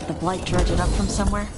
Did the Blight dredge it up from somewhere?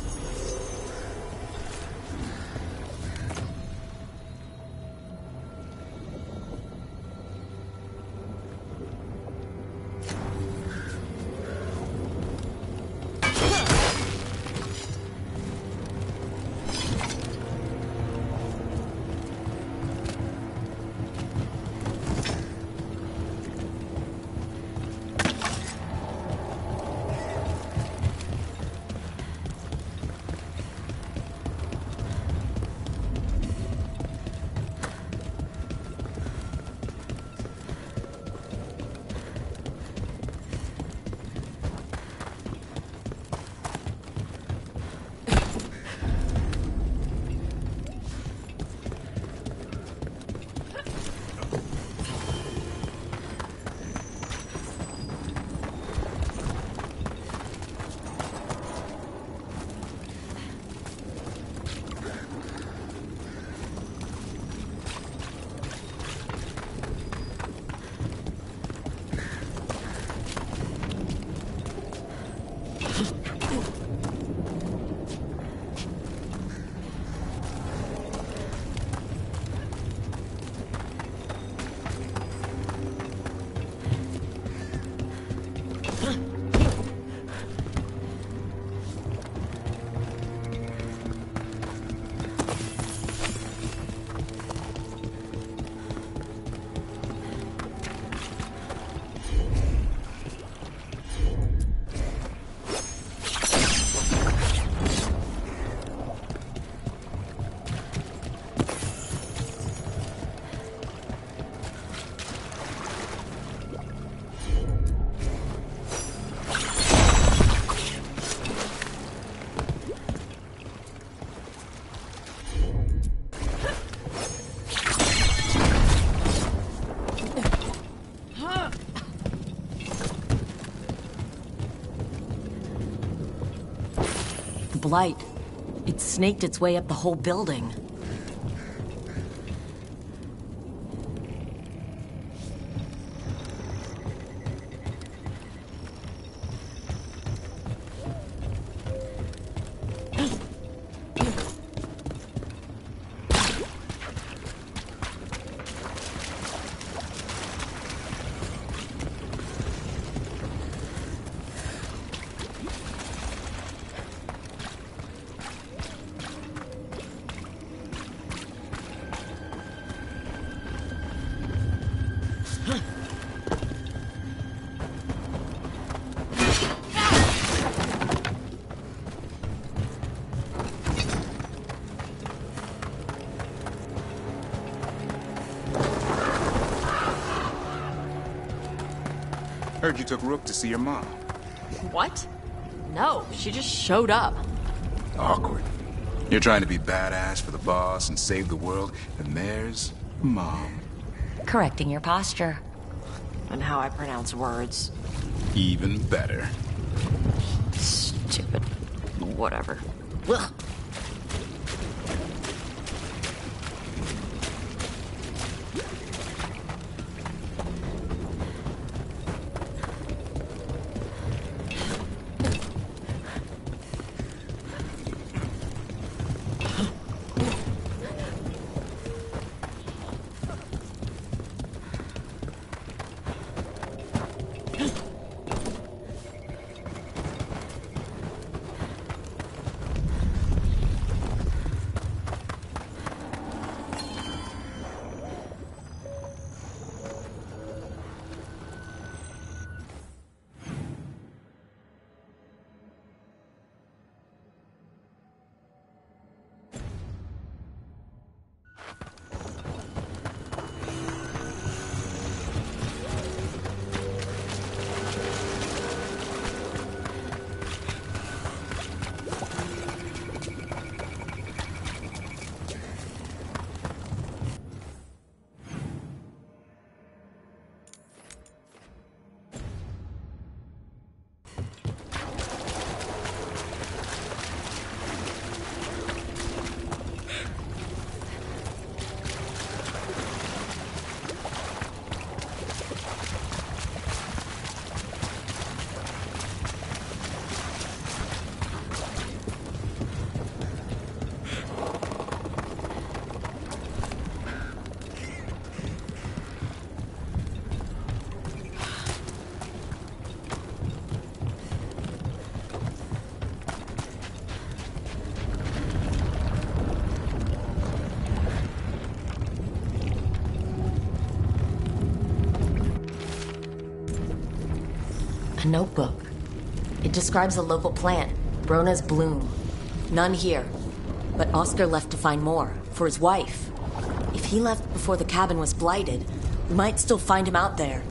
Blight. It snaked its way up the whole building. Heard you took Rook to see your mom. What? No, she just showed up. Awkward. You're trying to be badass for the boss and save the world, and there's Mom. Correcting your posture. And how I pronounce words. Even better. Stupid. Whatever. Ugh. A notebook. It describes a local plant, Brona's bloom. None here. But Oscar left to find more, for his wife. If he left before the cabin was blighted, we might still find him out there.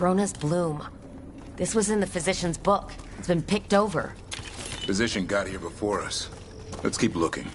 Brona's bloom. This was in the physician's book. It's been picked over. Physician got here before us. Let's keep looking.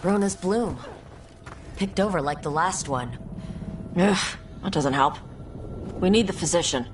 Brona's bloom. Picked over like the last one. Ugh, that doesn't help. We need the physician.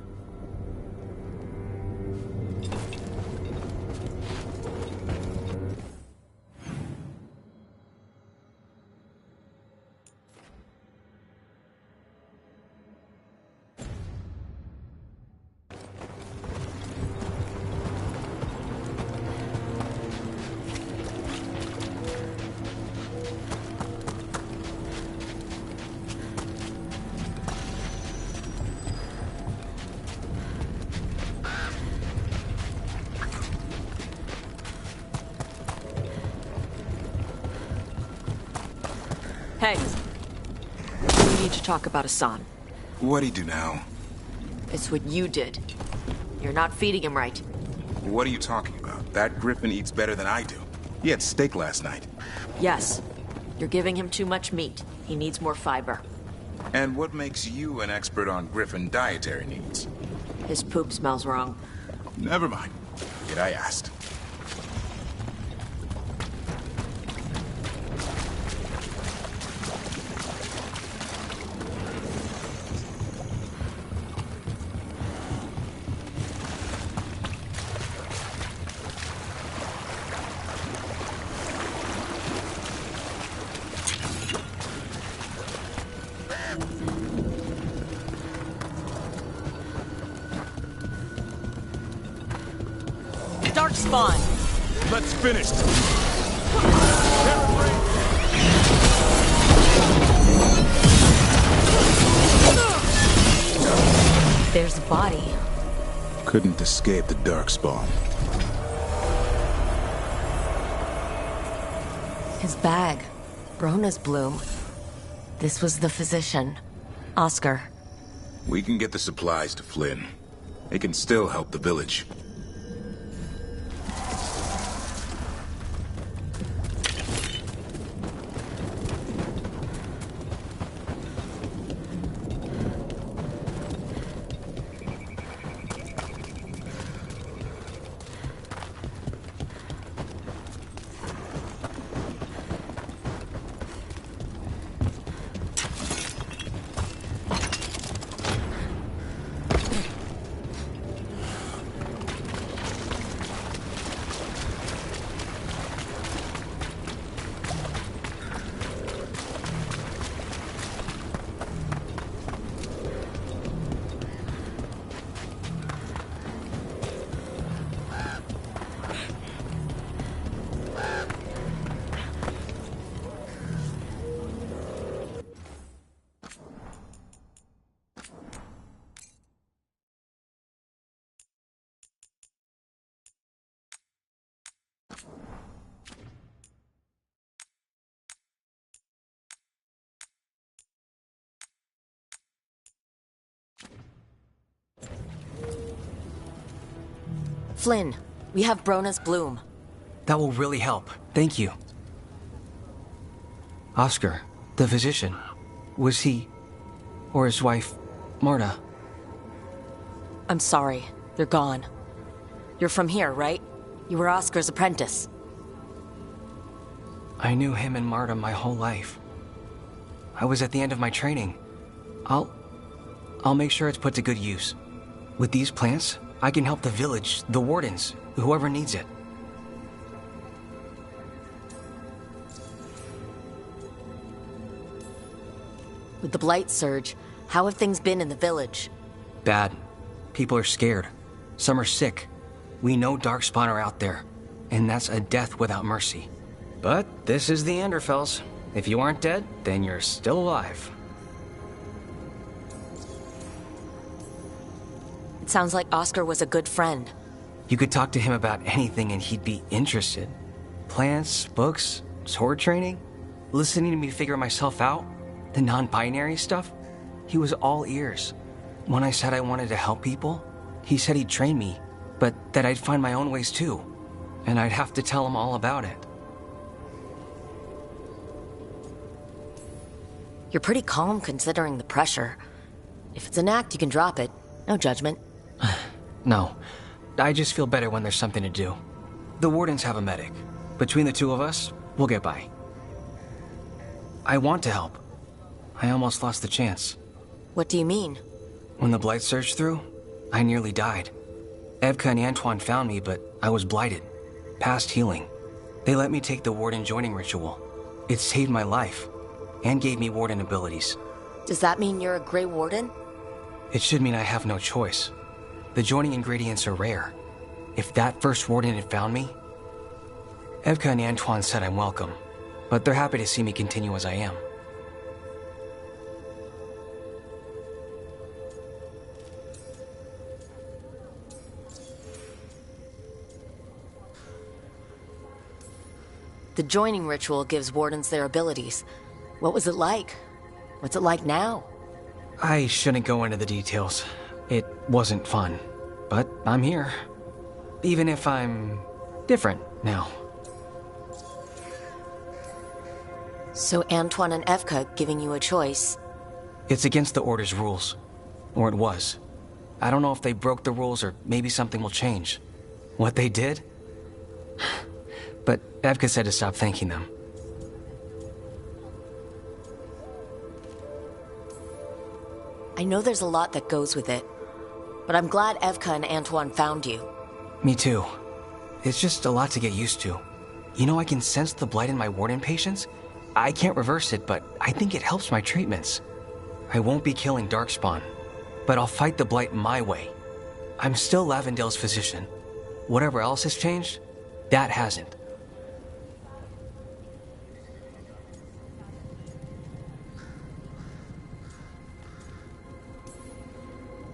Hey, need to talk about Hassan. What'd he do now? It's what you did. You're not feeding him right. What are you talking about? That griffin eats better than I do. He had steak last night. Yes. You're giving him too much meat. He needs more fiber. And what makes you an expert on griffin dietary needs? His poop smells wrong. Never mind. Did I asked? Dark spawn. Let's finish. There's a body. Couldn't escape the darkspawn. His bag. Brona's bloom. This was the physician. Oscar. We can get the supplies to Flynn. It can still help the village. Flynn, we have Brona's bloom. That will really help. Thank you. Oscar, the physician, was he, or his wife, Marta? I'm sorry. They're gone. You're from here, right? You were Oscar's apprentice. I knew him and Marta my whole life. I was at the end of my training. I'll make sure it's put to good use. With these plants, I can help the village, the wardens, whoever needs it. With the blight surge, how have things been in the village? Bad. People are scared. Some are sick. We know Darkspawn are out there, and that's a death without mercy. But this is the Anderfells. If you aren't dead, then you're still alive. It sounds like Oscar was a good friend. You could talk to him about anything and he'd be interested. Plants, books, sword training, listening to me figure myself out, the non-binary stuff. He was all ears. When I said I wanted to help people, he said he'd train me, but that I'd find my own ways too. And I'd have to tell him all about it. You're pretty calm considering the pressure. If it's an act, you can drop it. No judgment. No, I just feel better when there's something to do. The wardens have a medic. Between the two of us, we'll get by. I want to help. I almost lost the chance. What do you mean? When the blight surged through, I nearly died. Evka and Antoine found me, but I was blighted. Past healing. They let me take the warden joining ritual. It saved my life, and gave me warden abilities. Does that mean you're a Grey Warden? It should mean I have no choice. The joining ingredients are rare. If that first warden had found me... Evka and Antoine said I'm welcome, but they're happy to see me continue as I am. The joining ritual gives wardens their abilities. What was it like? What's it like now? I shouldn't go into the details. It wasn't fun. But I'm here. Even if I'm different now. So Antoine and Evka giving you a choice. It's against the Order's rules. Or it was. I don't know if they broke the rules or maybe something will change. What they did? But Evka said to stop thanking them. I know there's a lot that goes with it, but I'm glad Evka and Antoine found you. Me too. It's just a lot to get used to. You know, I can sense the blight in my warden patients. I can't reverse it, but I think it helps my treatments. I won't be killing Darkspawn, but I'll fight the blight my way. I'm still Lavendale's physician. Whatever else has changed, that hasn't.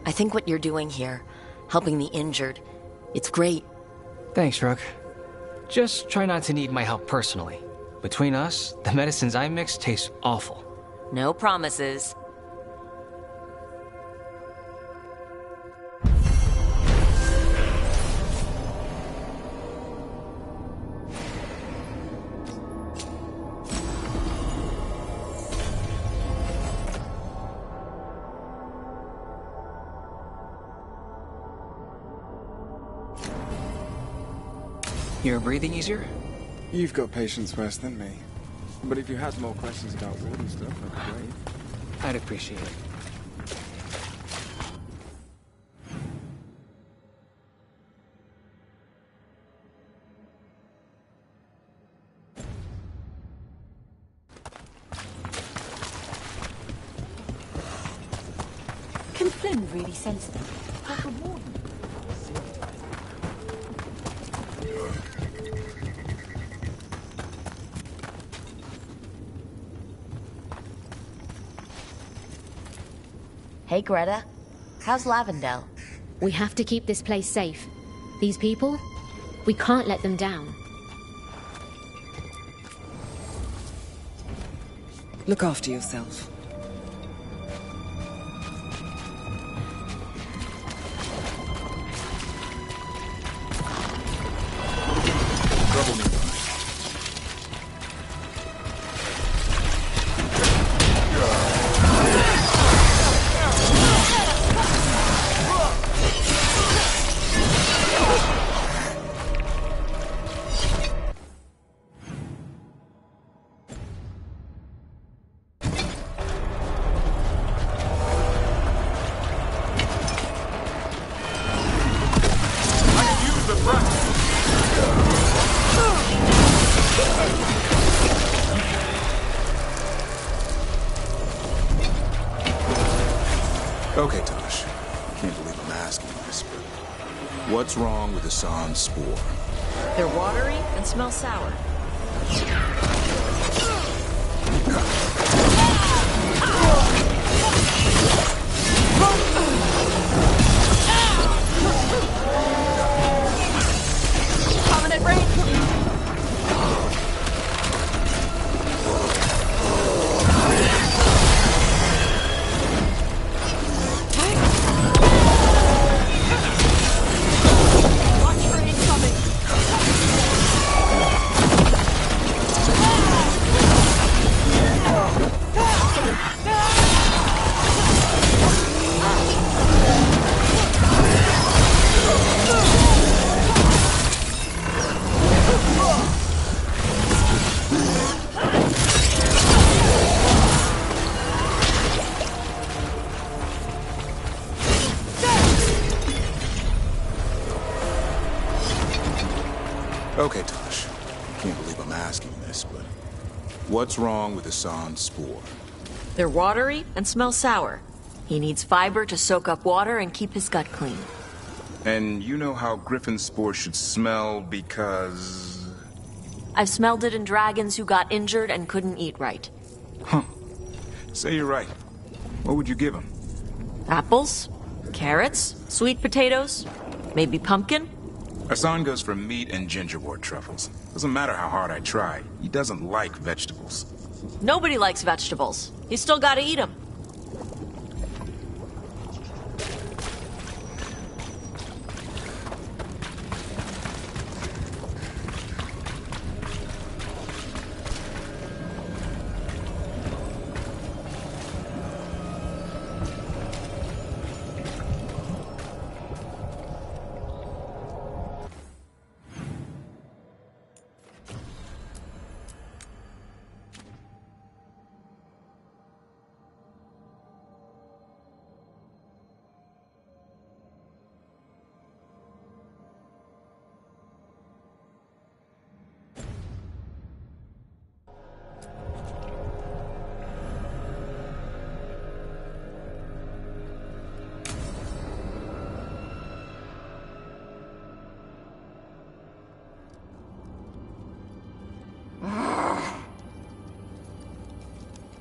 I think what you're doing here, helping the injured, it's great. Thanks, Rook. Just try not to need my help personally. Between us, the medicines I mix taste awful. No promises. You're breathing easier? You've got patience worse than me. But if you had more questions about warden stuff, that'd be great. I'd appreciate it. Can Flynn really sense them? Like a warden? Hey, Greta. How's Lavendale? We have to keep this place safe. These people, we can't let them down. Look after yourself. Trouble me. Okay, Tosh. Can't believe I'm asking this, but what's wrong with Hassan's spore? They're watery and smell sour. Prominent range. Okay, Tosh. Can't believe I'm asking this, but what's wrong with Hassan's spore? They're watery and smell sour. He needs fiber to soak up water and keep his gut clean. And you know how Griffin spore should smell because... I've smelled it in dragons who got injured and couldn't eat right. Huh. Say you're right. What would you give him? Apples, carrots, sweet potatoes, maybe pumpkin. Hassan goes for meat and gingerwort truffles. Doesn't matter how hard I try, he doesn't like vegetables. Nobody likes vegetables. You still gotta eat them.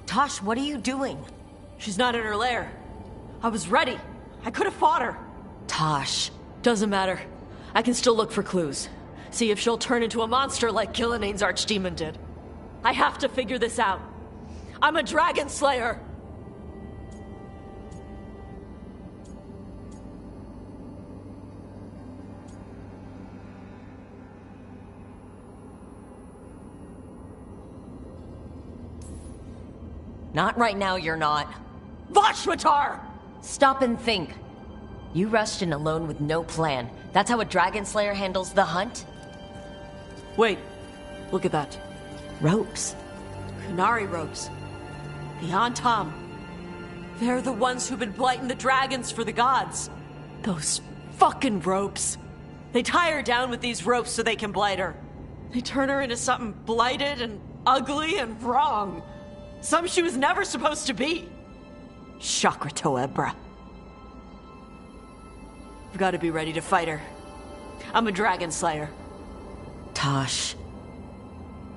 Tosh, what are you doing? She's not in her lair. I was ready. I could have fought her. Tosh. Doesn't matter. I can still look for clues. See if she'll turn into a monster like Gillian's archdemon did. I have to figure this out. I'm a dragon slayer. Not right now, you're not. Vashvatar! Stop and think. You rushed in alone with no plan. That's how a dragon slayer handles the hunt? Wait. Look at that. Ropes. Kunari ropes. The Antam. They're the ones who've been blighting the dragons for the gods. Those fucking ropes. They tie her down with these ropes so they can blight her. They turn her into something blighted and ugly and wrong. Some she was never supposed to be. Chakra Toebra. I've got to be ready to fight her. I'm a dragon slayer. Tosh.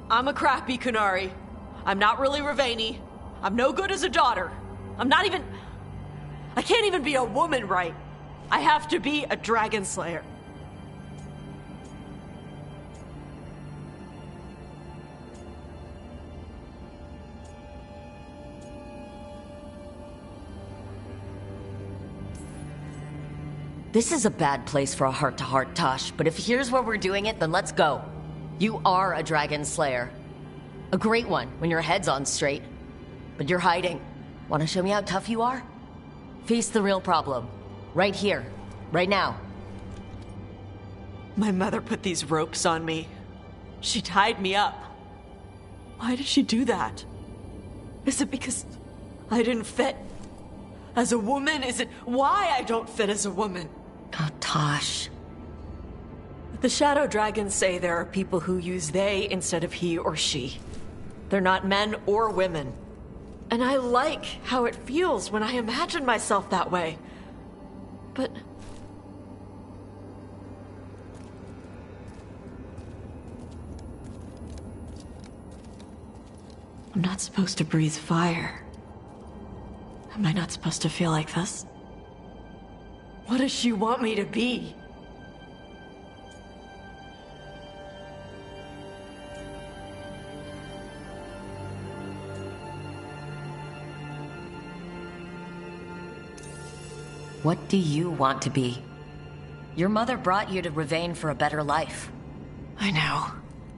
I'm a crappy Kunari. I'm not really Ravani. I'm no good as a daughter. I'm not even... I can't even be a woman right. I have to be a dragon slayer. This is a bad place for a heart-to-heart, Tosh, but if here's where we're doing it, then let's go. You are a dragon slayer. A great one, when your head's on straight. But you're hiding. Want to show me how tough you are? Face the real problem. Right here. Right now. My mother put these ropes on me. She tied me up. Why did she do that? Is it because I didn't fit? As a woman? Is it why I don't fit as a woman? Oh, Tosh. The Shadow Dragons say there are people who use they instead of he or she. They're not men or women. And I like how it feels when I imagine myself that way. But... I'm not supposed to breathe fire. Am I not supposed to feel like this? What does she want me to be? What do you want to be? Your mother brought you to Ravane for a better life. I know.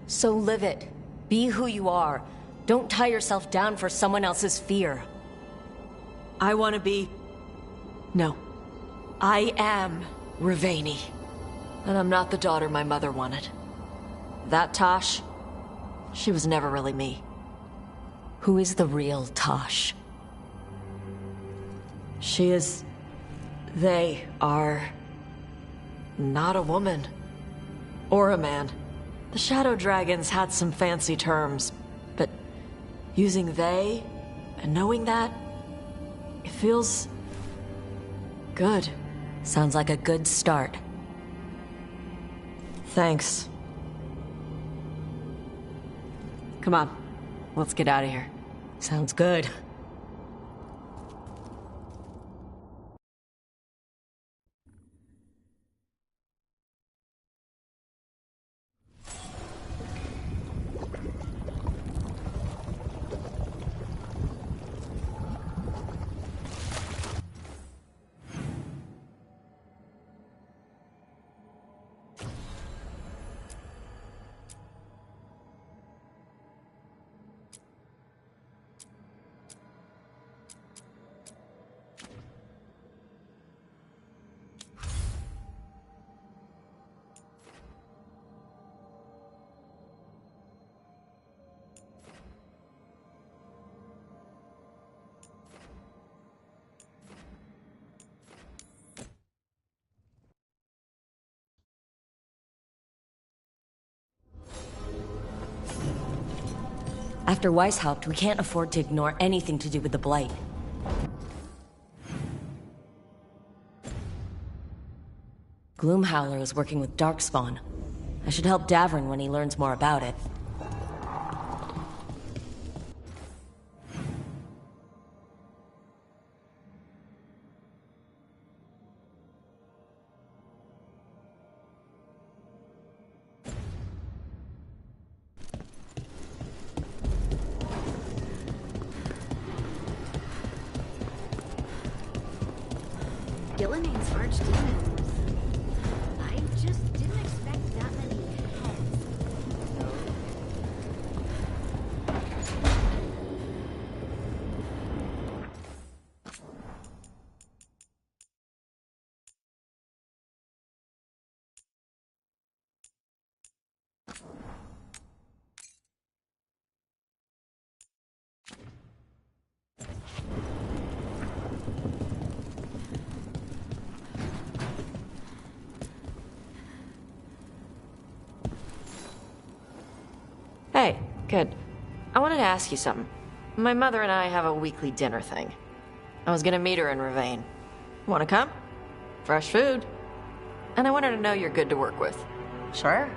So live it. Be who you are. Don't tie yourself down for someone else's fear. I want to be... No. I am Ravani. And I'm not the daughter my mother wanted. That Tosh, she was never really me. Who is the real Tosh? She is... They are... not a woman. Or a man. The Shadow Dragons had some fancy terms, but using they and knowing that, it feels... good. Sounds like a good start. Thanks. Come on, let's get out of here. Sounds good. After Weiss helped, we can't afford to ignore anything to do with the Blight. Gloomhowler is working with Darkspawn. I should help Davern when he learns more about it. Gillening's archdemons. I just didn't expect that many heads. Hey, good. I wanted to ask you something. My mother and I have a weekly dinner thing. I was gonna meet her in Ravane. Wanna come? Fresh food. And I wanted to know you're good to work with. Sure.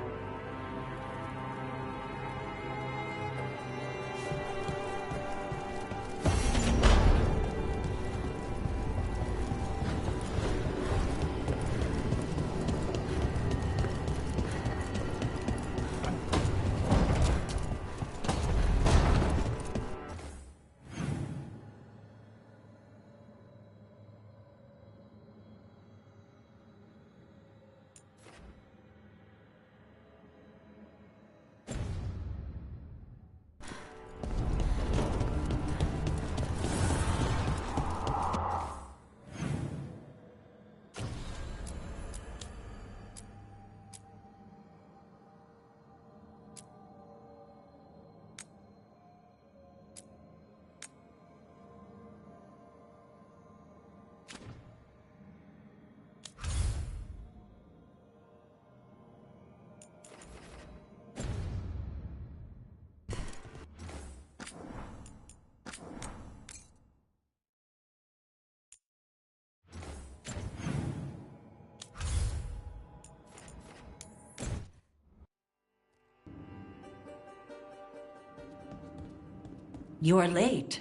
You're late.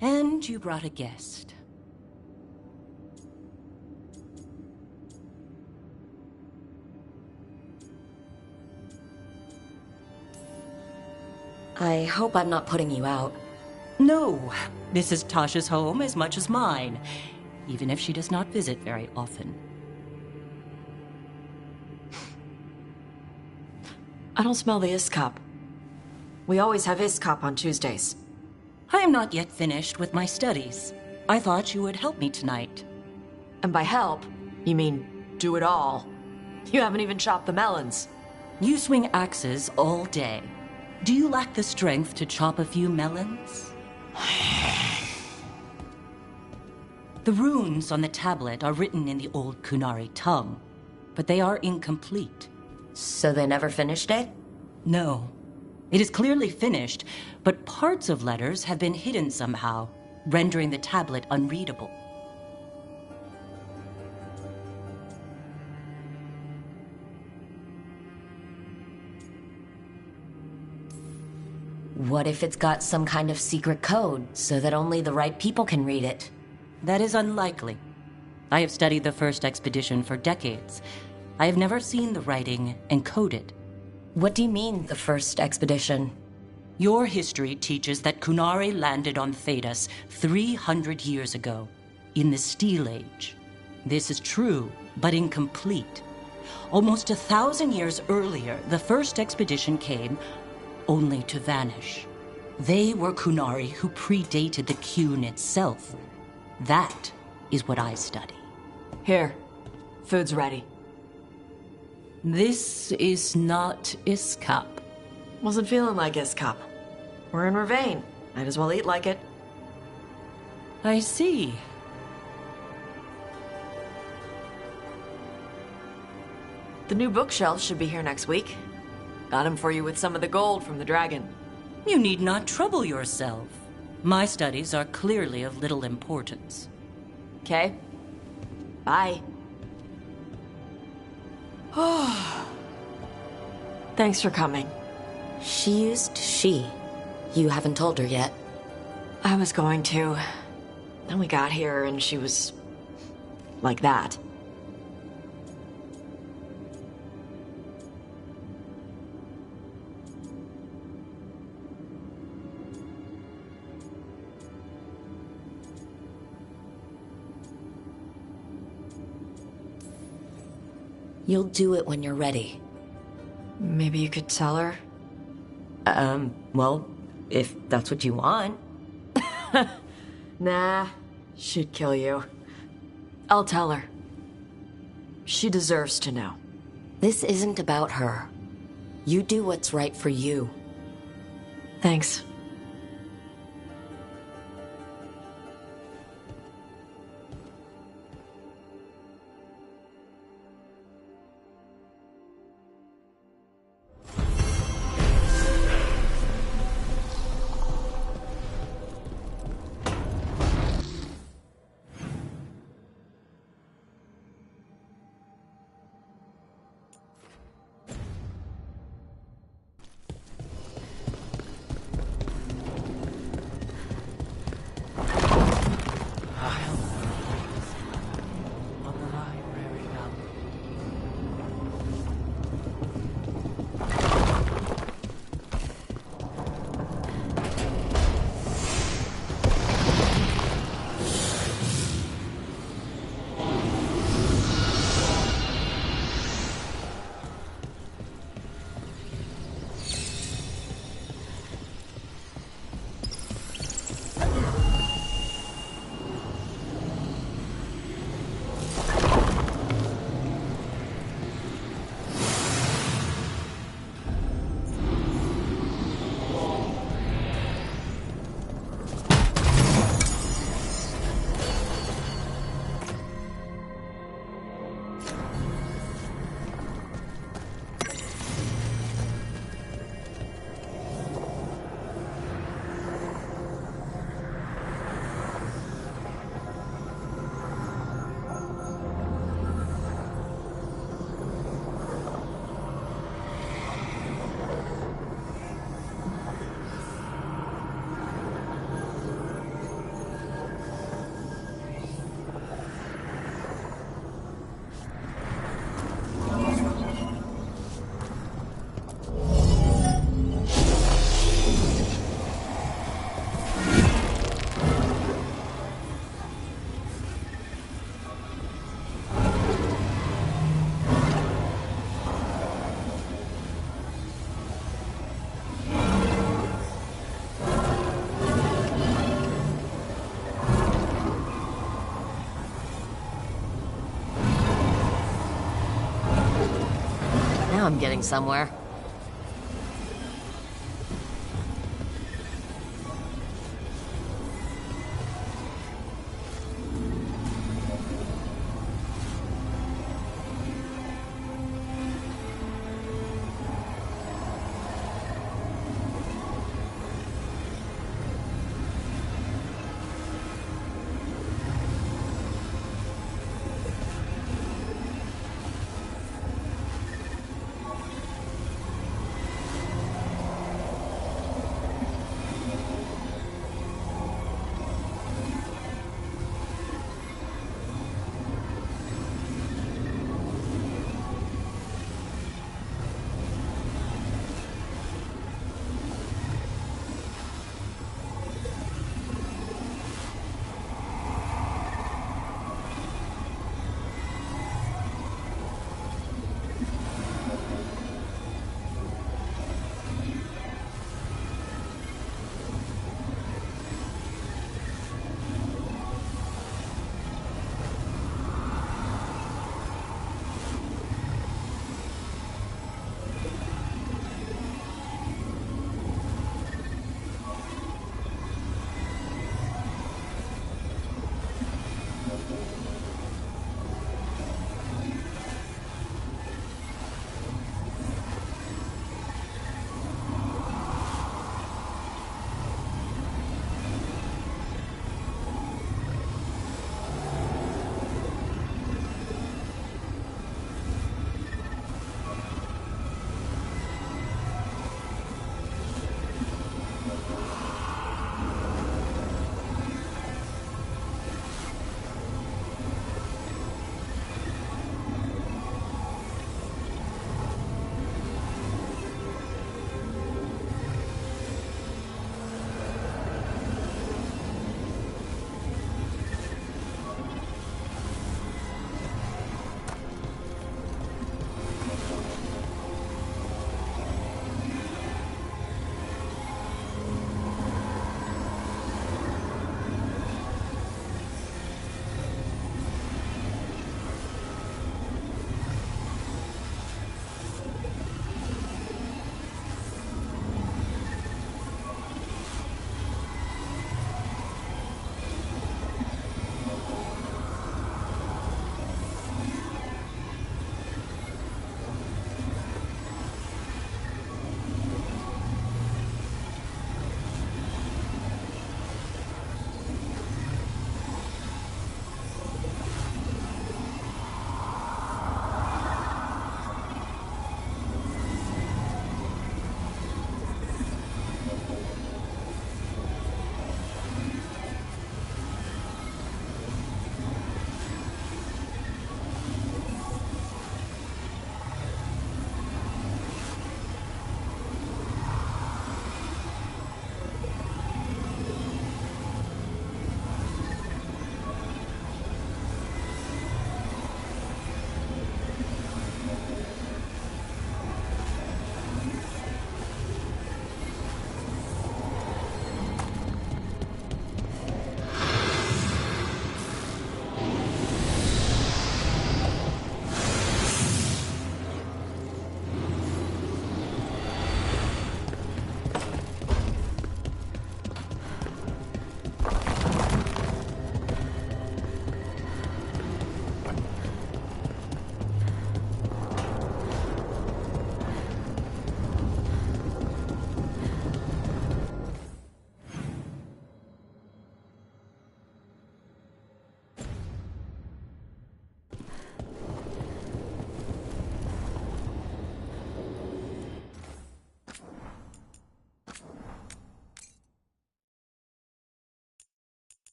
And you brought a guest. I hope I'm not putting you out. No, this is Tasha's home as much as mine, even if she does not visit very often. I don't smell the Iskop. We always have Iskop on Tuesdays. I am not yet finished with my studies. I thought you would help me tonight. And by help, you mean do it all. You haven't even chopped the melons. You swing axes all day. Do you lack the strength to chop a few melons? The runes on the tablet are written in the old Kunari tongue, but they are incomplete. So they never finished it? No. It is clearly finished, but parts of letters have been hidden somehow, rendering the tablet unreadable. What if it's got some kind of secret code, so that only the right people can read it? That is unlikely. I have studied the first expedition for decades. I have never seen the writing encoded. What do you mean, the first expedition? Your history teaches that Kunari landed on Thedas 300 years ago, in the Steel Age. This is true, but incomplete. Almost 1,000 years earlier, the first expedition came, only to vanish. They were Kunari who predated the Qun itself. That is what I study. Here, food's ready. This is not Iskop. Wasn't feeling like Iskop. We're in Ravane. Might as well eat like it. I see. The new bookshelf should be here next week. Got him for you with some of the gold from the dragon. You need not trouble yourself. My studies are clearly of little importance. Okay. Bye. Thanks for coming. She used she. You haven't told her yet. I was going to. Then we got here and she was... like that. You'll do it when you're ready. Maybe you could tell her? Well, if that's what you want. Nah, she'd kill you. I'll tell her. She deserves to know. This isn't about her. You do what's right for you. Thanks. Now I'm getting somewhere.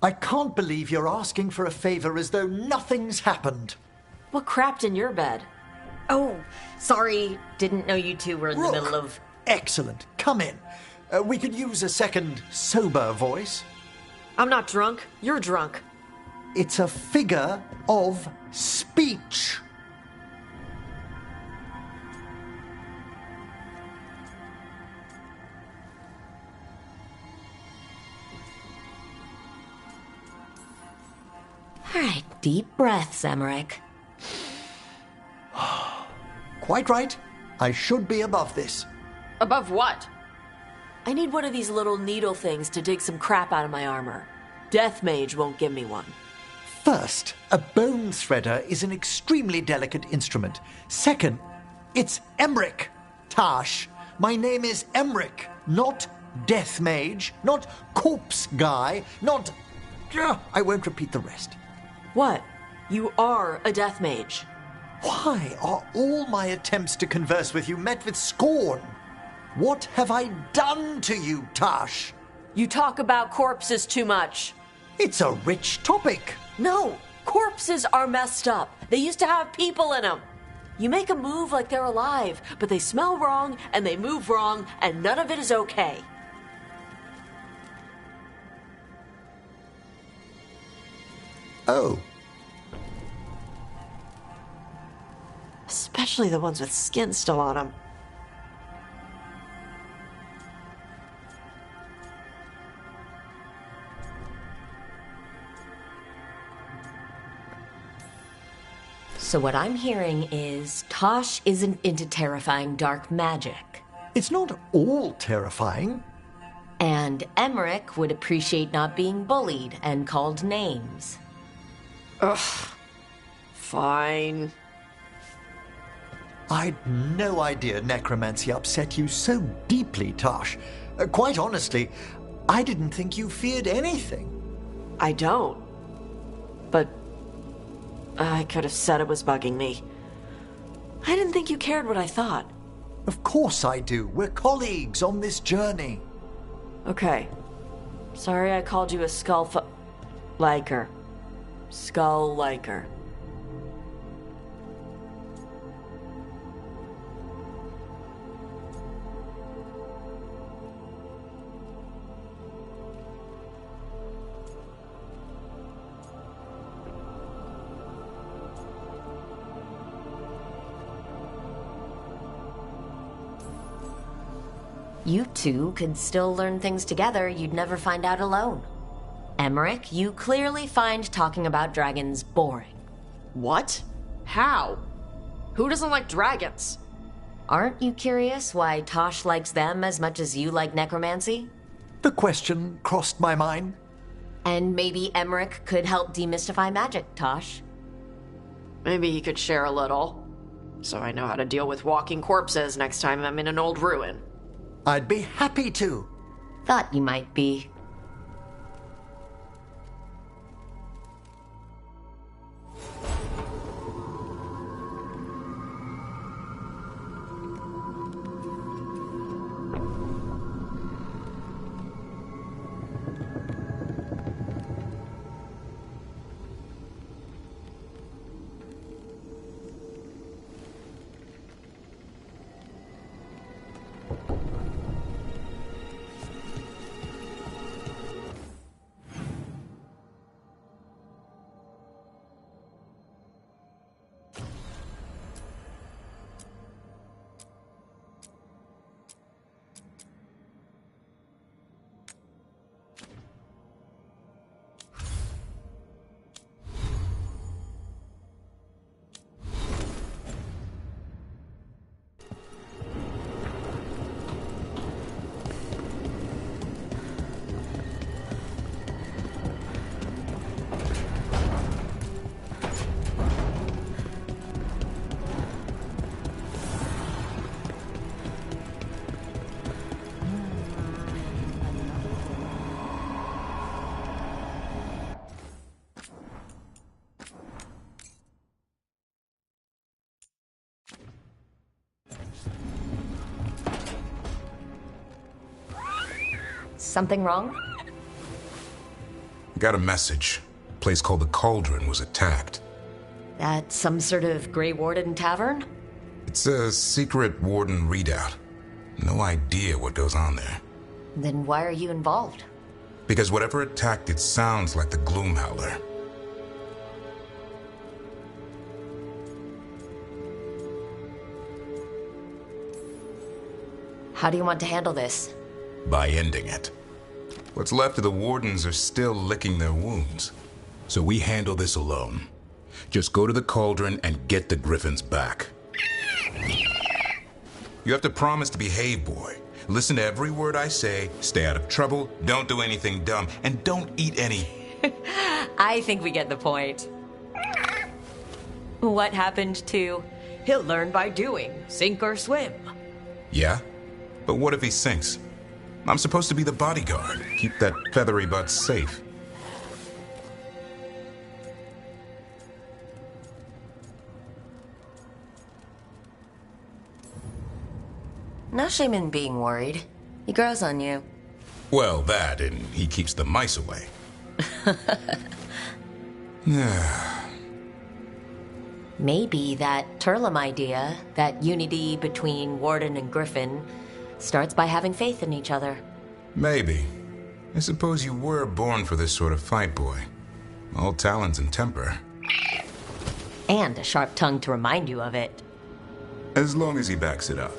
I can't believe you're asking for a favor as though nothing's happened. What crapped in your bed? Oh, sorry. Didn't know you two were in the middle of... Excellent. Come in. We could use a second sober voice. I'm not drunk. You're drunk. It's a figure of speech. All right, deep breaths, Emmerich. Quite right. I should be above this. Above what? I need one of these little needle things to dig some crap out of my armor. Death Mage won't give me one. First, a bone threader is an extremely delicate instrument. Second, it's Emmerich. Tash, my name is Emmerich, not Death Mage, not Corpse Guy, not... I won't repeat the rest. What? You are a Death Mage. Why are all my attempts to converse with you met with scorn? What have I done to you, Tash? You talk about corpses too much. It's a rich topic. No, corpses are messed up. They used to have people in them. You make a move like they're alive, but they smell wrong and they move wrong, and none of it is okay. Oh. Especially the ones with skin still on them. So what I'm hearing is Tosh isn't into terrifying dark magic. It's not all terrifying. And Emmerich would appreciate not being bullied and called names. Ugh. Fine. I'd no idea necromancy upset you so deeply, Tosh. Quite honestly, I didn't think you feared anything. I don't. But I could have said it was bugging me. I didn't think you cared what I thought. Of course I do. We're colleagues on this journey. Okay. Sorry I called you a liker. Skull liker. You two could still learn things together you'd never find out alone. Emmerich, you clearly find talking about dragons boring. What? How? Who doesn't like dragons? Aren't you curious why Tosh likes them as much as you like necromancy? The question crossed my mind. And maybe Emmerich could help demystify magic, Tosh. Maybe he could share a little, so I know how to deal with walking corpses next time I'm in an old ruin. I'd be happy to. Thought you might be. Something wrong? Got a message. A place called the Cauldron was attacked. At some sort of Grey Warden tavern? It's a secret Warden readout. No idea what goes on there. Then why are you involved? Because whatever attacked it sounds like the Gloomhowler. How do you want to handle this? By ending it. What's left of the Wardens are still licking their wounds. So we handle this alone. Just go to the Cauldron and get the Griffins back. You have to promise to behave, boy. Listen to every word I say, stay out of trouble, don't do anything dumb, and don't eat any... I think we get the point. What happened to, he'll learn by doing, sink or swim? Yeah? But what if he sinks? I'm supposed to be the bodyguard, keep that feathery butt safe. No shame in being worried. He grows on you. Well, that, and he keeps the mice away. Maybe that Turlum idea, that unity between Warden and Griffin, starts by having faith in each other. Maybe. I suppose you were born for this sort of fight, boy. All talents and temper. And a sharp tongue to remind you of it. As long as he backs it up.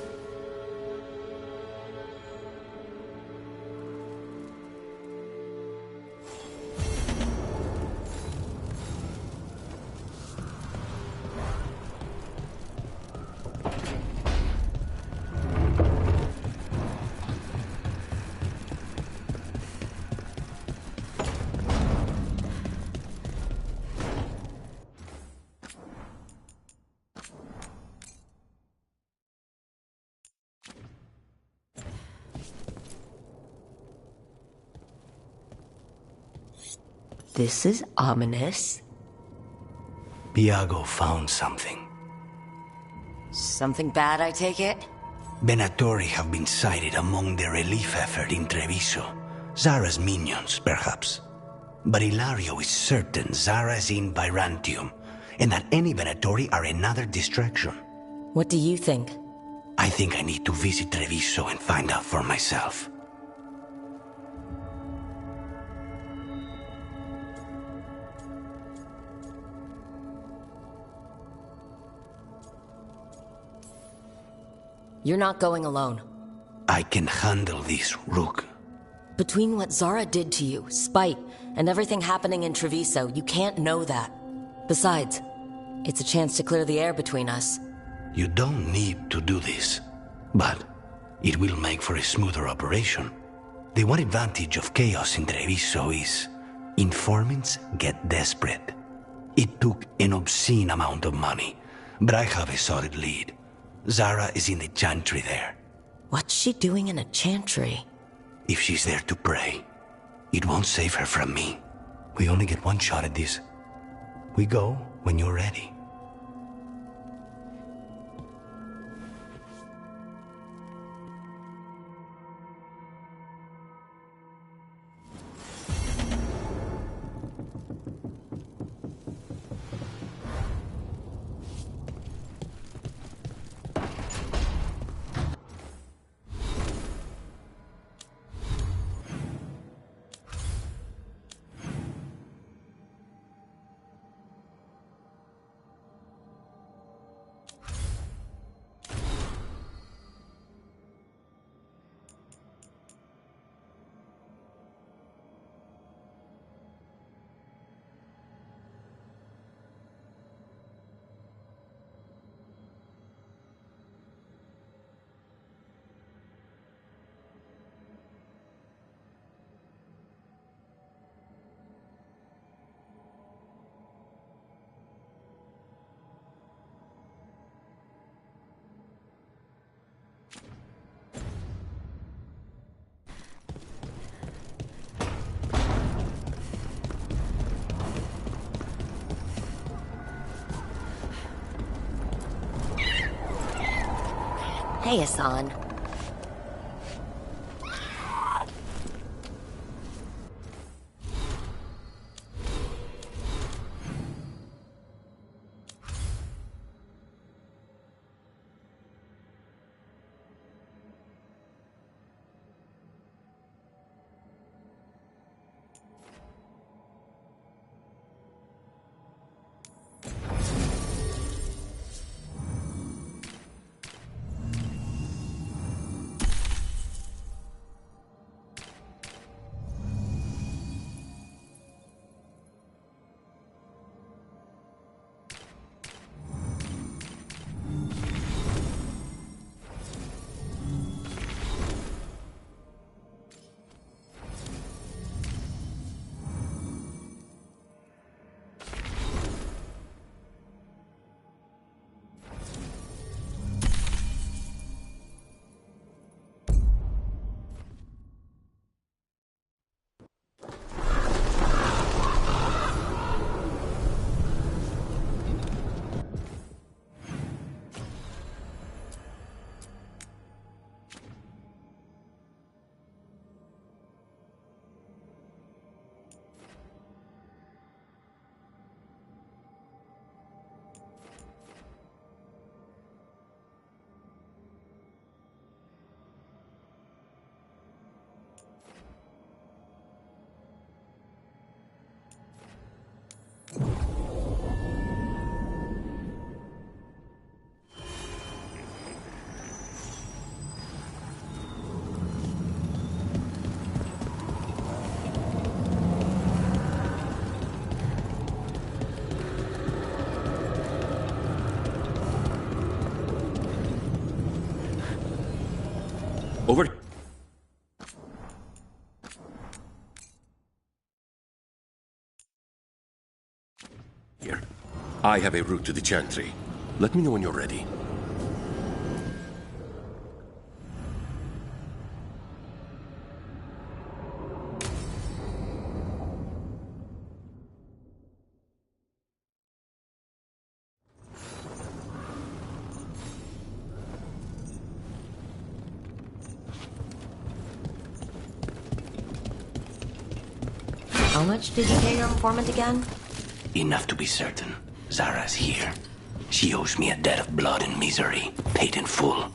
This is ominous. Iago found something. Something bad, I take it? Venatori have been sighted among the relief effort in Treviso. Zara's minions, perhaps. But Ilario is certain Zara is in Byrantium, and that any Venatori are another distraction. What do you think? I think I need to visit Treviso and find out for myself. You're not going alone. I can handle this, Rook. Between what Zara did to you, spite, and everything happening in Treviso, you can't know that. Besides, it's a chance to clear the air between us. You don't need to do this, but it will make for a smoother operation. The one advantage of chaos in Treviso is informants get desperate. It took an obscene amount of money, but I have a solid lead. Zara is in the chantry there. What's she doing in a chantry? If she's there to pray, it won't save her from me. We only get one shot at this. We go when you're ready. Hey, Hassan. Here. I have a route to the Chantry. Let me know when you're ready. How much did you pay your informant again? Enough to be certain. Zara's here. She owes me a debt of blood and misery, paid in full.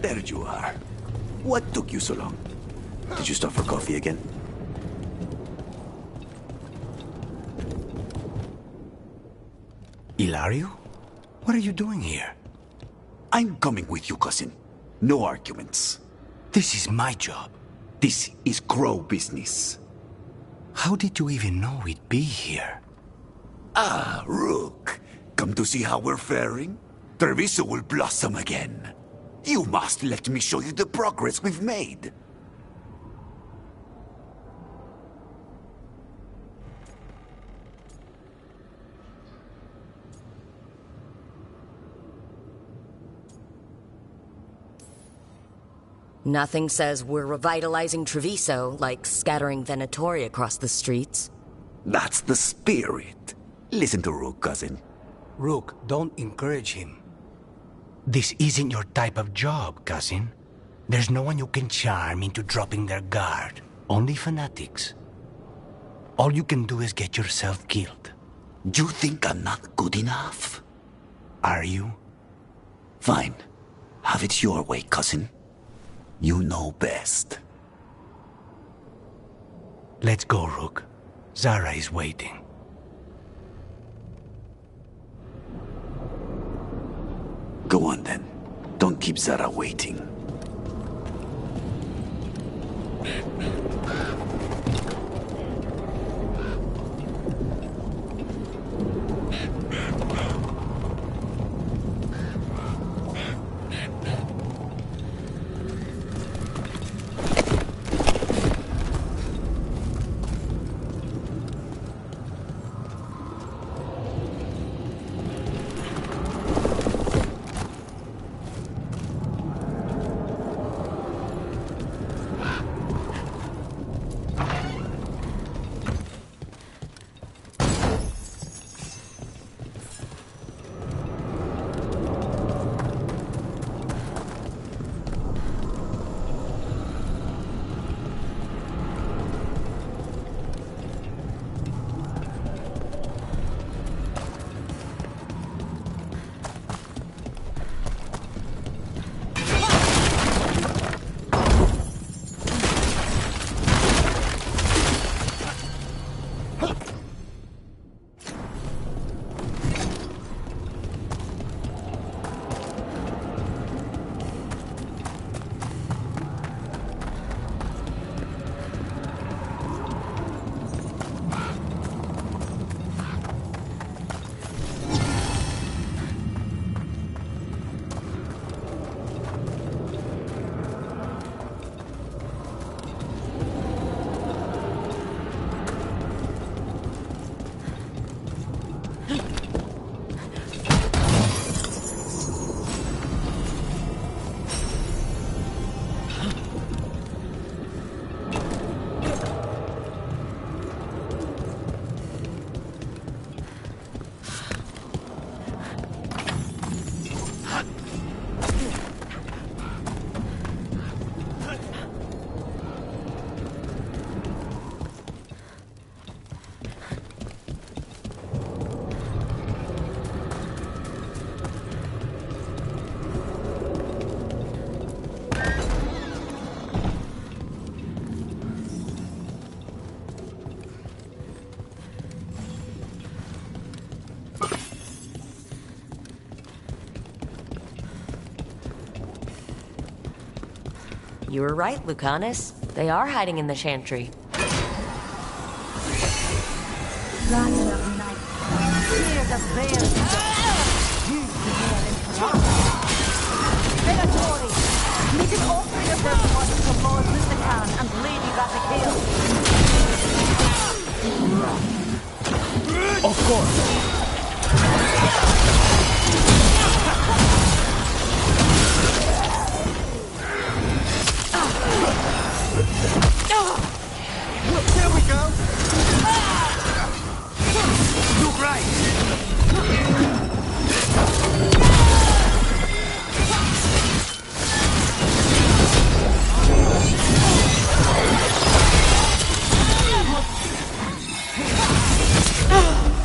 There you are. What took you so long? Did you stop for coffee again? Hilario? What are you doing here? I'm coming with you, cousin. No arguments. This is my job. This is Crow business. How did you even know we'd be here? Ah, Rook. Come to see how we're faring? Treviso will blossom again. You must let me show you the progress we've made. Nothing says we're revitalizing Treviso like scattering Venatori across the streets. That's the spirit. Listen to Rook, cousin. Rook, don't encourage him. This isn't your type of job, cousin. There's no one you can charm into dropping their guard. Only fanatics. All you can do is get yourself killed. You think I'm not good enough? Are you? Fine. Have it your way, cousin. You know best. Let's go, Rook. Zara is waiting. Go on then. Don't keep Zara waiting. You were right, Lucanus. They are hiding in the chantry. Guardian of night, clear the veil. Use the veil in Venatori, make an offering of their blood to Lord Lucican and Lady Vatican. Of course. Here we go. Look right.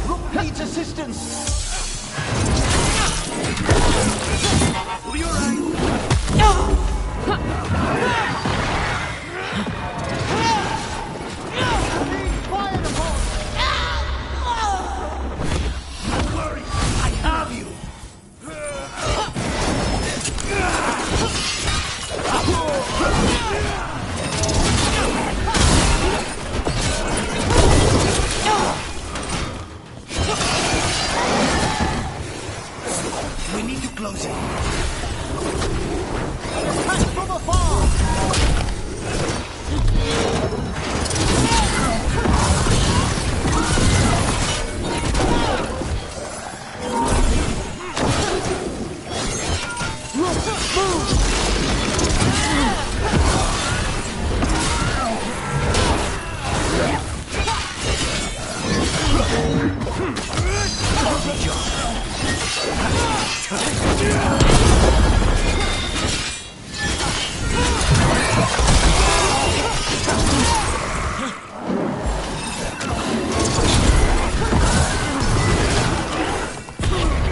Rook needs assistance. You're right. Don't worry, I have you. We need to close it. Attack from afar.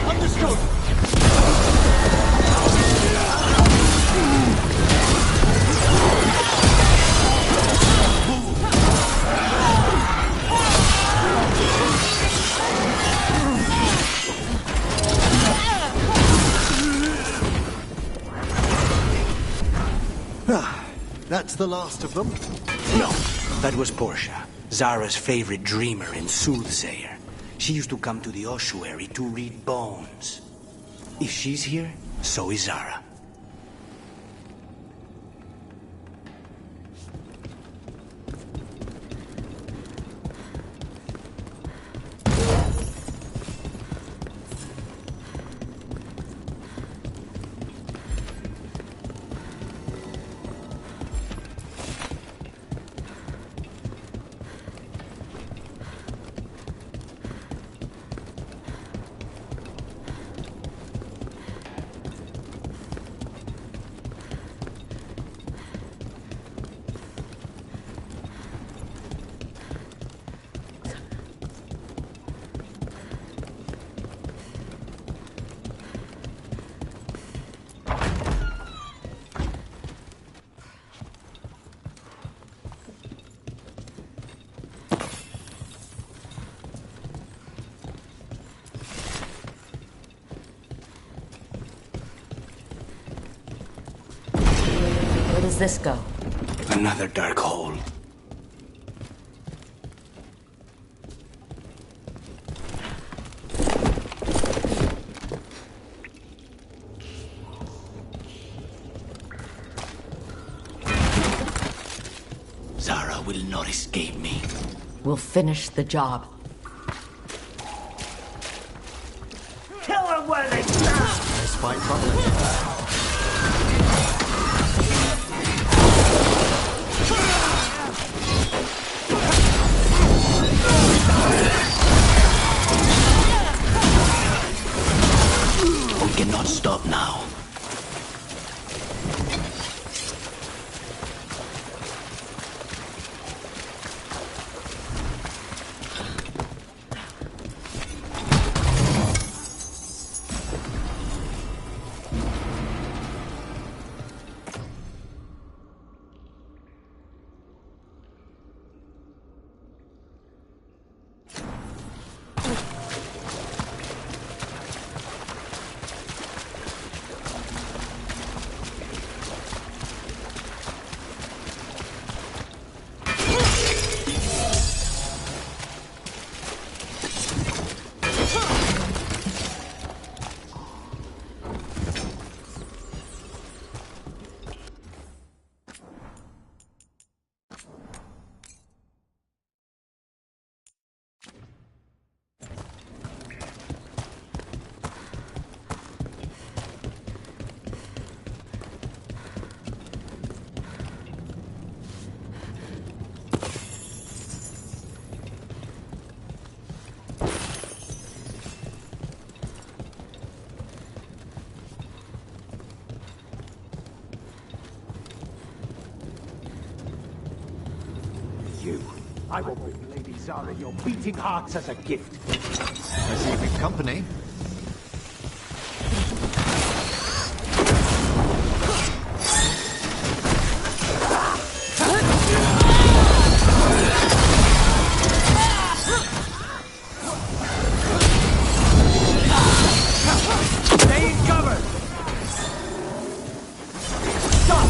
Understood. That's the last of them. No, that was Portia, Zara's favorite dreamer and soothsayer. She used to come to the ossuary to read bones. If she's here, so is Zara. Where does this go? Another dark hole. Zara will not escape me. We'll finish the job. Tell her where they stand. Let's fight properly. We cannot stop now. I will bring Lady Zara your beating hearts as a gift. I see big company. Stay in cover! Stop!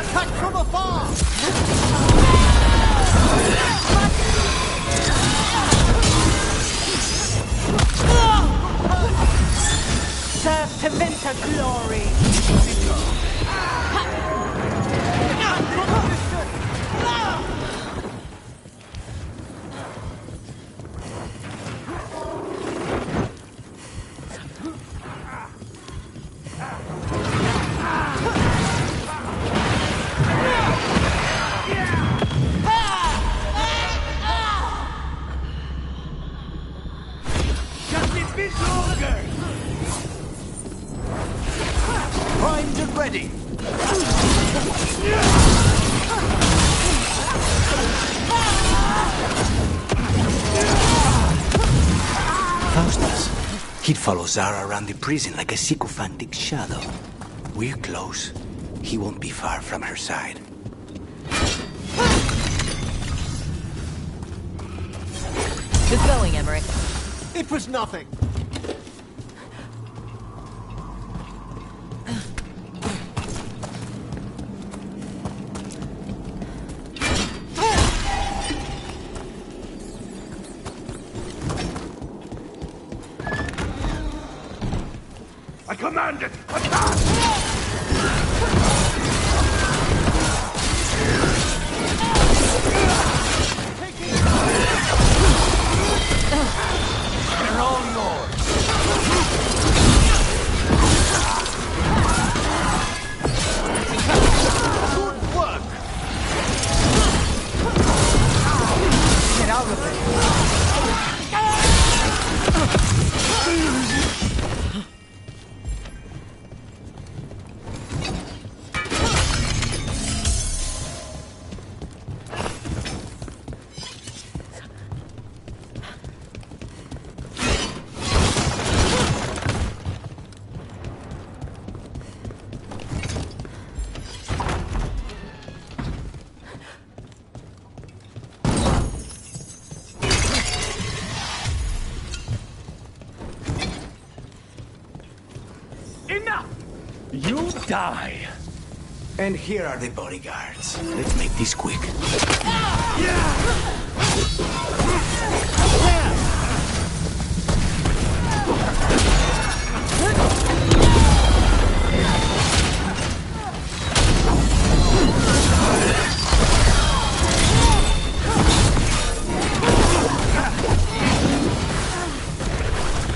Attack from afar! Serve to Minter glory! Just a bit longer! Primed and ready. Faustus. He'd follow Zara around the prison like a sycophantic shadow. We're close. He won't be far from her side. Good going, Emmerich. It was nothing. I command it! Attack! They're all yours. Good work. Get out of there. Enough! You die! And here are the bodyguards. Let's make this quick.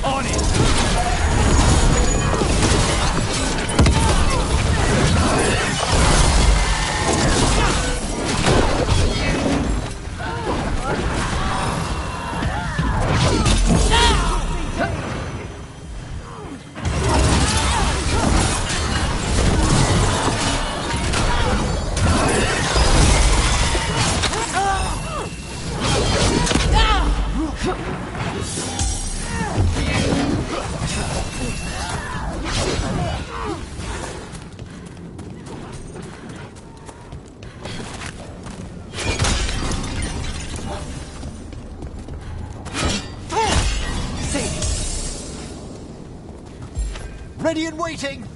On it! Ready and waiting.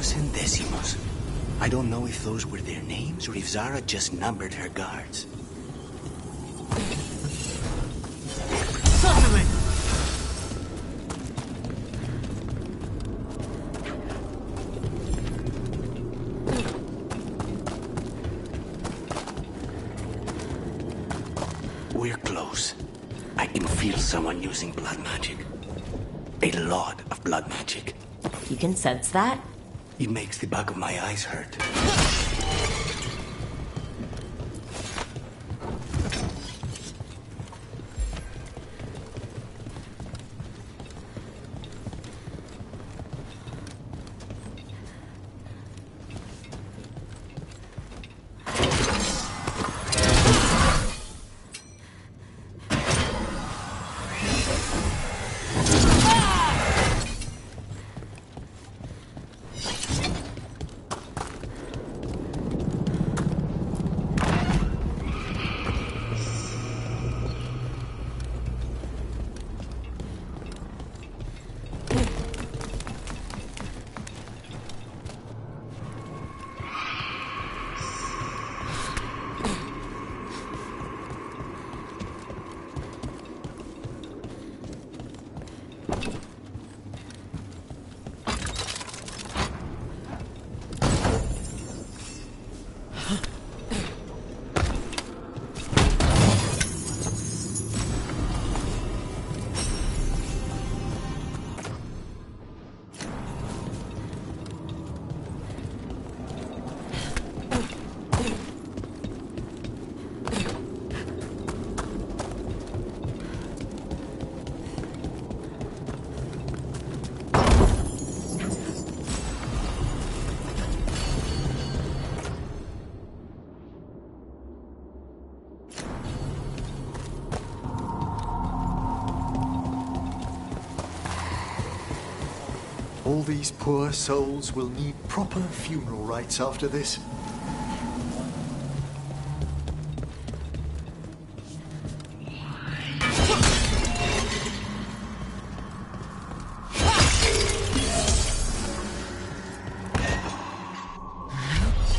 Centésimos. I don't know if those were their names or if Zara just numbered her guards. Suddenly! We're close. I can feel someone using blood magic. A lot of blood magic. You can sense that? It makes the back of my eyes hurt. All these poor souls will need proper funeral rites after this.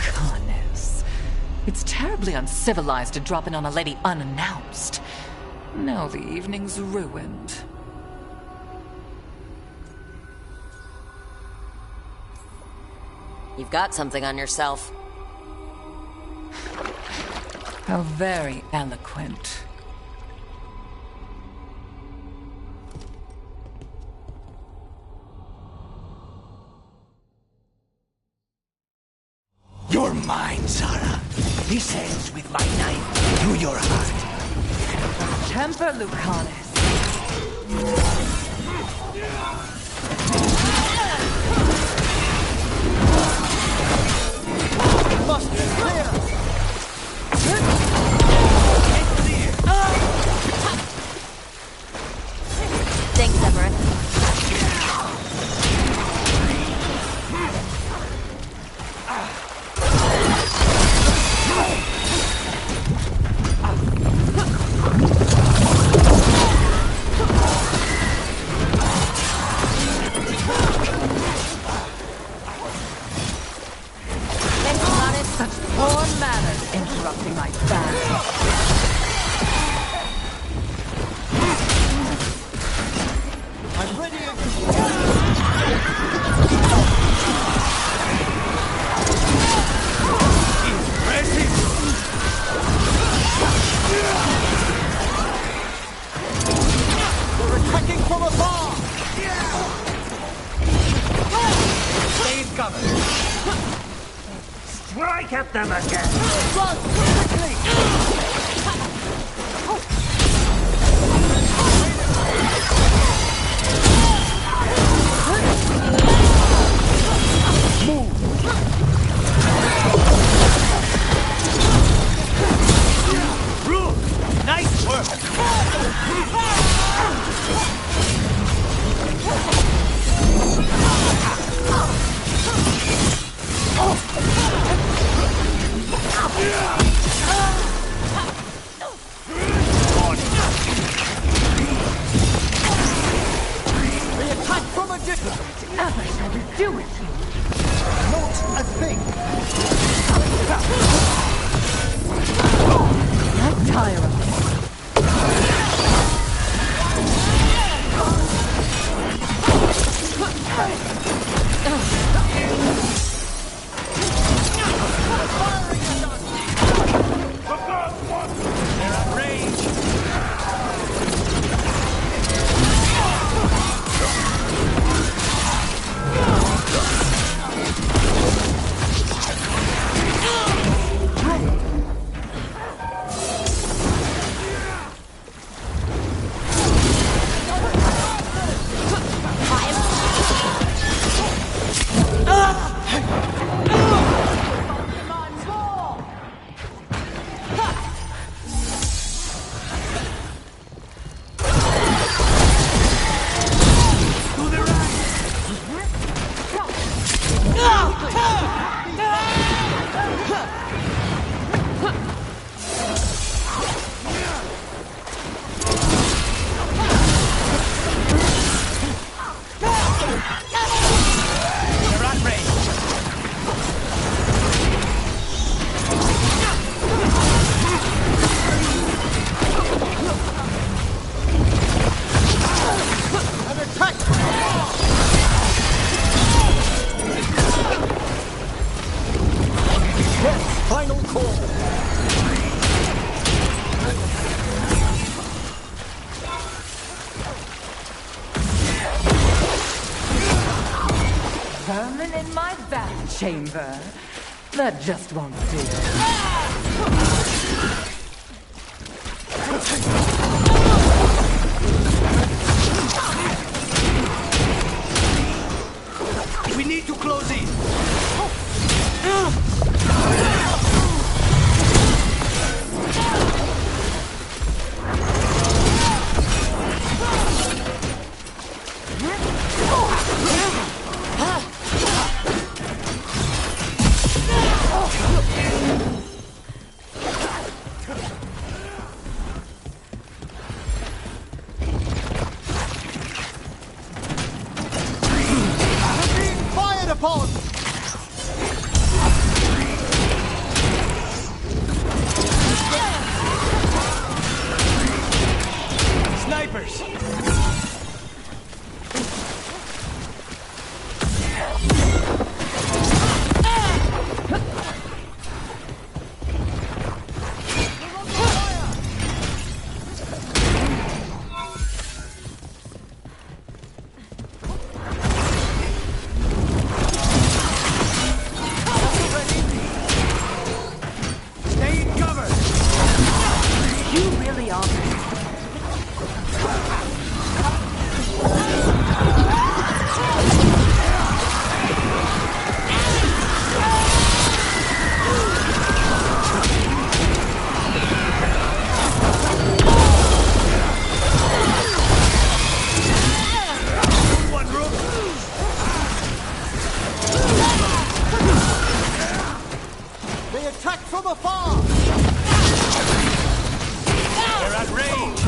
Goodness. It's terribly uncivilized to drop in on a lady unannounced. Now the evening's ruined. You've got something on yourself. How very eloquent. You're mine, Zara. This ends with my knife through your heart. Temper, Lucanus. Must be clear! Thanks, Everett. Poor manners interrupting my bath. I'm ready. They're attacking from afar. Stay covered. Strike at them again! Run quickly! Rook! Nice work! thing! That tire. Final call! Vermin in my bath chamber. That just won't do. We need to close in. Fired upon! Snipers! Stay in cover! You really are. One rook! They attack from afar! They're at range!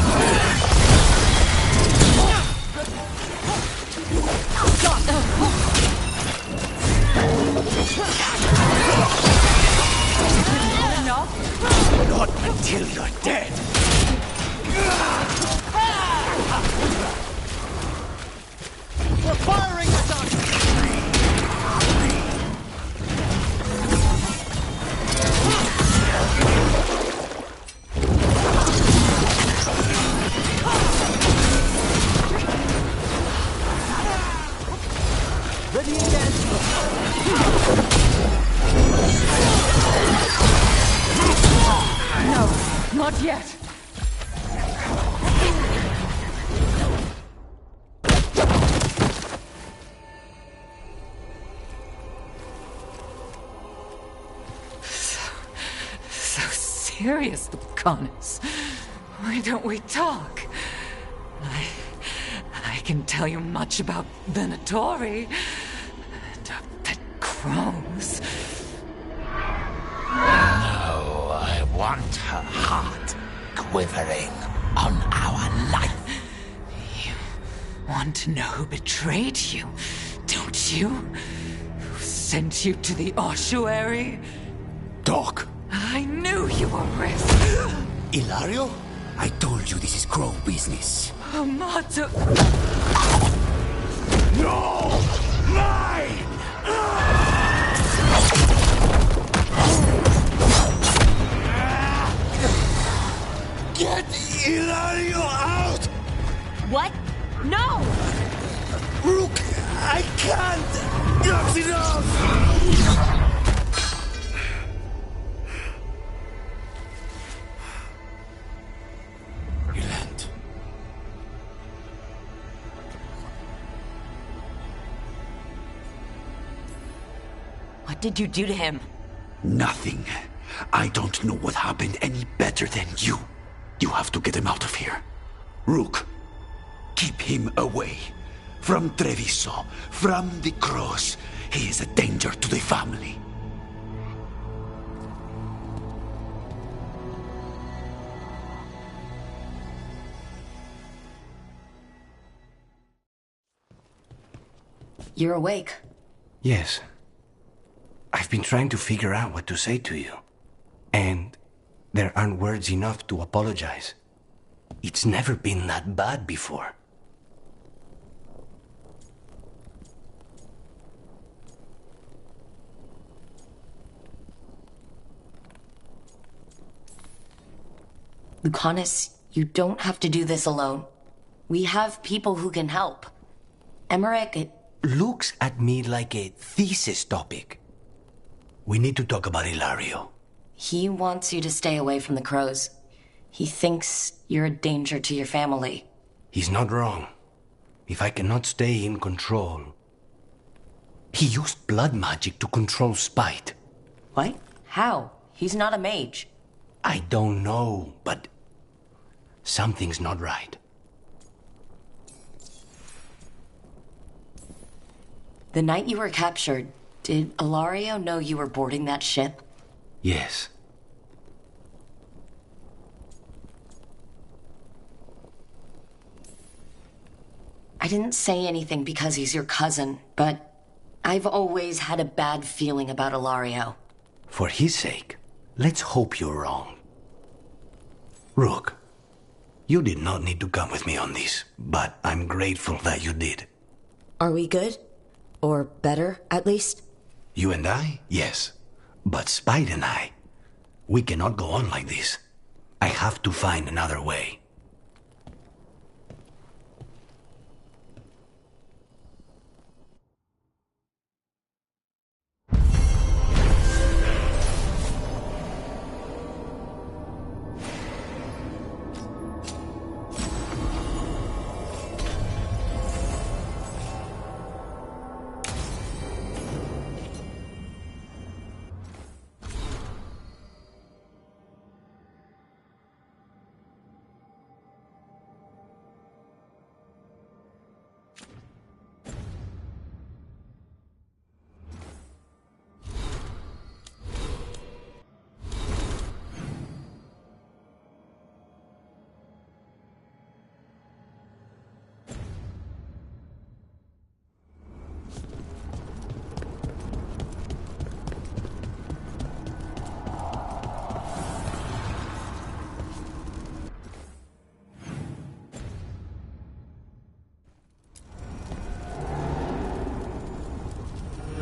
Not until you're dead. They're firing at us! Ready again! No, not yet. So serious, Lucanus. Why don't we talk? I can tell you much about Venatori and our pet crows. No, I want her heart quivering on our life. You want to know who betrayed you, don't you? Who sent you to the ossuary? Doc! I knew you were risk. Ilario? I told you this is Crow business. Amato. No! Mine! Get Ilario out! What? No! Rook, I can't! That's enough! Relent. What did you do to him? Nothing. I don't know what happened any better than you. You have to get him out of here. Rook, keep him away. From Treviso, from the cross. He is a danger to the family. You're awake. Yes. I've been trying to figure out what to say to you. And there aren't words enough to apologize. It's never been that bad before. Lucanus, you don't have to do this alone. We have people who can help. Emmerich, looks at me like a thesis topic. We need to talk about Ilario. He wants you to stay away from the crows. He thinks you're a danger to your family. He's not wrong. If I cannot stay in control... He used blood magic to control spite. What? How? He's not a mage. I don't know, but... something's not right. The night you were captured, did Ilario know you were boarding that ship? Yes. I didn't say anything because he's your cousin, but I've always had a bad feeling about Ilario. For his sake, let's hope you're wrong. Rook, you did not need to come with me on this, but I'm grateful that you did. Are we good? Or better, at least? You and I? Yes. But Spite and I, we cannot go on like this. I have to find another way.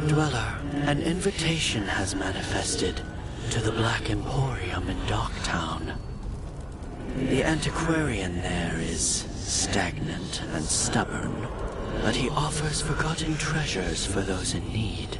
Dweller, an invitation has manifested to the Black Emporium in Docktown. The antiquarian there is stagnant and stubborn, but he offers forgotten treasures for those in need.